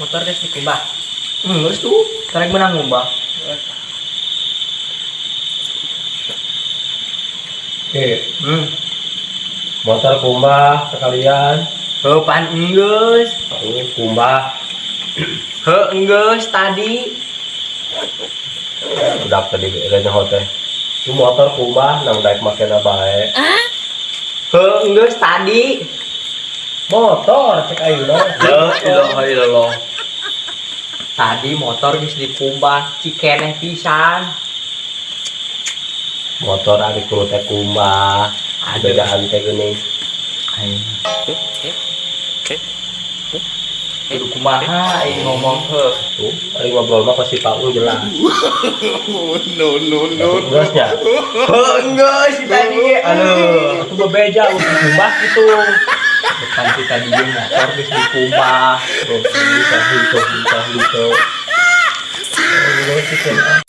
Motor geus dikumbah. Geus tuh, karek menang ngumbah. Oke, motor kumbah sekalian. Heuh pan enggeus. Kumbah Heuh enggeus tadi. udah tadi rene hotel. Itu motor kumbah nang daek make na bae. Heuh enggeus tadi. Motor cek ayeuna. La ilaha illallah. Tadi motor geus dikumbah cikeneh pisan. Motor ari kudu teh kumbah. Bedaan teh geuning. Kudu kumaha aing ngomong heuh. Tuh, ari ngobrol mah pasti Pak jelas. No. Geusnya. Heuh enggeus si tadi ge. Aduh, itu bebeja udah kumbah gitu. Depan si tadi ge motor geus dikumbah. Tuh, gitu. Oh, sih kan.